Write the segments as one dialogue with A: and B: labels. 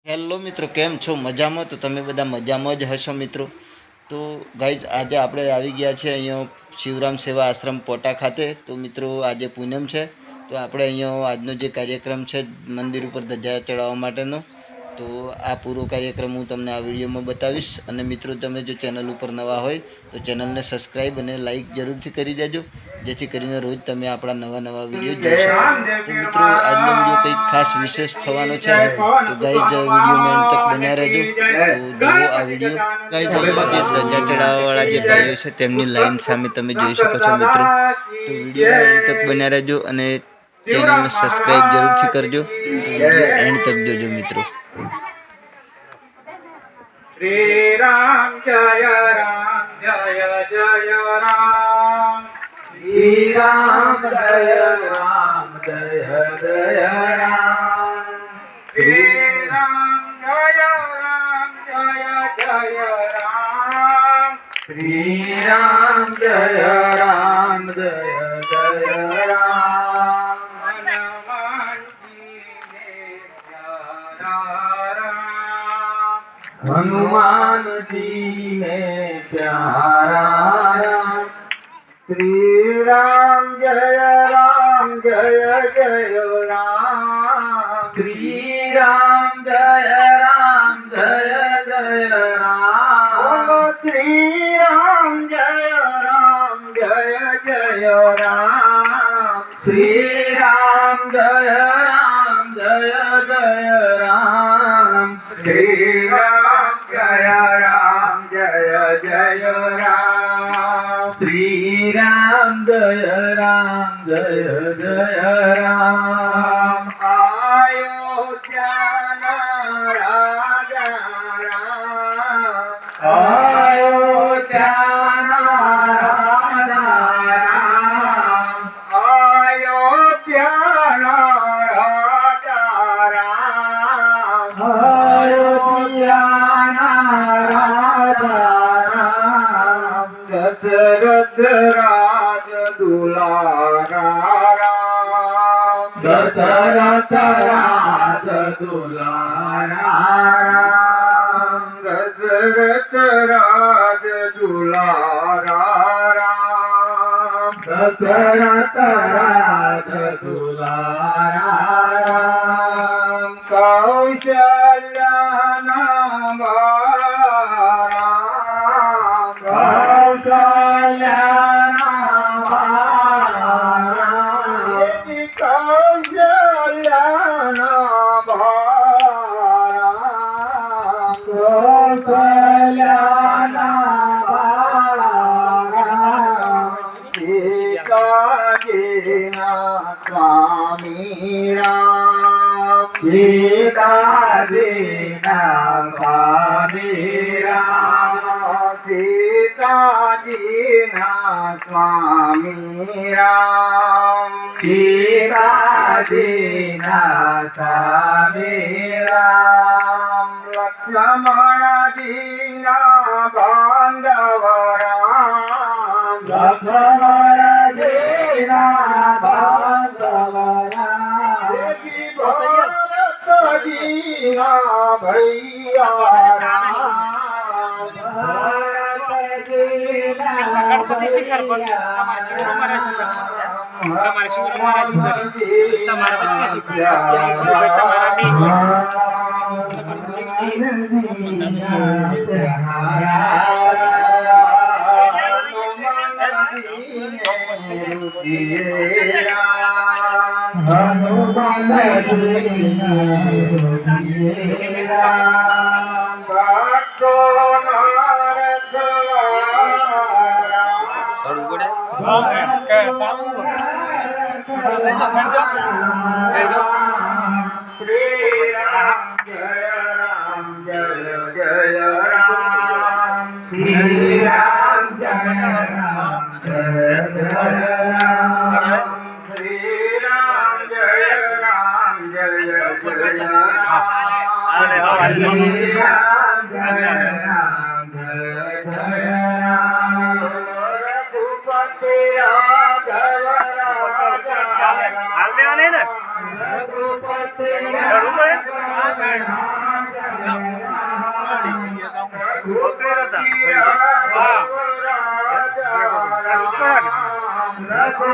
A: Hello મિત્રો, કેમ છો? મજામાં? તો તમે બધા મજામાં જ હશો મિત્રો. તો ગાઈઝ, આજે આપણે આવી ગયા છે અહીંયા શિવરામ સેવા આશ્રમ પોટા ખાતે. તો મિત્રો, આજે પૂનમ છે, તો આપણે અહીંયા આજનો જે કાર્યક્રમ છે મંદિર ઉપર ધજા ચડાવવા માટેનો, તો આ પૂરો કાર્યક્રમ હું તમને આ વિડીયોમાં બતાવીશ. અને મિત્રો, તમે જો ચેનલ ઉપર નવા હોય તો ચેનલને સબસ્ક્રાઈબ અને લાઈક જરૂરથી કરી દેજો, જેથી કરીને રોજ તમે આપણા નવા વિડીયો જોઈ શકો. તો મિત્રો, આજનો વિડીયો કંઈક ખાસ વિશેષ થવાનો છે, તો ગાઈઝ વિડીયોમાં એન્ડ તક બન્યા રહેજો. તો જુઓ આ વિડીયો. ગાઈઝ, અહીંયા જે ધજા ચડાવવાવાળા જે ભાઈઓ છે તેમની લાઈન સામે તમે જોઈ શકો છો મિત્રો. તો વિડીયોમાં એન્ડ તક બન્યા રહેજો અને ચેનલને સબસ્ક્રાઈબ જરૂરથી કરજો. તો વિડીયો એન્ડ તક જોજો મિત્રો.
B: શ્રી રામ જય રામ જય જય રામ. શ્રી રામ જય રામ જય જય રામ. શ્રી રામ જય રામ જય જય રામ. શ્રી રામ જય રામ જય જય રામ. हनुमान जी ने प्यारा राम. श्री राम जय जय राम. श्री राम जय जय राम. श्री राम जय जय राम. श्री राम जय जय राम. श्री राम जय जय राम. श्री राम जय जय राम. अयोध्या राजा राम. अयोध्या राजा राम. अयोध्या राजा राम. अयोध्या राजा राम. दशरथ राज दुलारा राम. दशरथ राज दुलारा राम. दशरथ राज दुलारा राम. दशरथ राज दुलारा राम. कौशल्या नाम राम. कौशल्या नाम राम. कौशल्या नाम राम. कौशल्या नाम राम. सीताजीना स्वामी राम. सीताजीना स्वामी राम. सीताजीना स्वामी राम. सीताजीना स्वामी राम. लक्ष्मणजीना बांधव राम. लक्ष्मणजीना बांधव राम. भरतजीना भैया राम. भरतजीना भैया श्री राम जय जय राम. श्री राम जय जय राम. श्री राम जय जय राम. श्री राम जय जय राम. रघुपति राघव राजा.
C: हाल देवा नहीं ना
B: रघुपति
C: लड़ू पड़े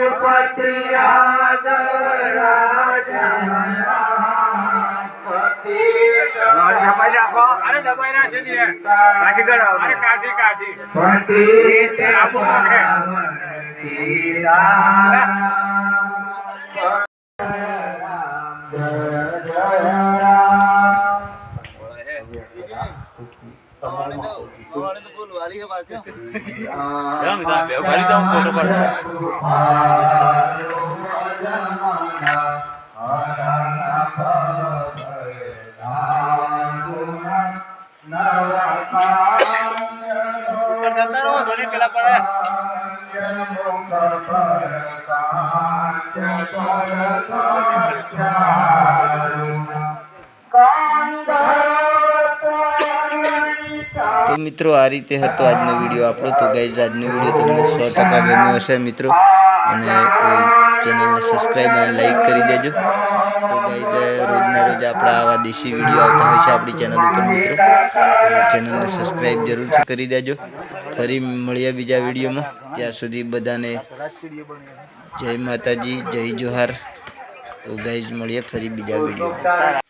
B: રઘુપતિ રાજ રાજ
C: અરે દબાઈ ના છે ને કાઠી ગળાવ અરે કાઠી કાઠી પેલા પડે
A: તો મિત્રો આ રીતે હતો આજનો વિડીયો આપણો. તો ગાઈઝ આજનો વિડીયો તમને 100% ગમ્યો હશે મિત્રો, અને ચેનલને સબસ્ક્રાઈબ અને લાઈક કરી દેજો. તો ગાઈઝ રોજના રોજ આપણા આવા દેશી વિડીયો આવતા હોય છે આપણી ચેનલ ઉપર મિત્રો, તો ચેનલને સબસ્ક્રાઈબ જરૂરથી કરી દેજો. ફરી મળીએ બીજા વિડીયોમાં. ત્યાં સુધી બધાને જય માતાજી, જય જોહાર. તો ગાઈઝ મળીએ ફરી બીજા વિડીયોમાં.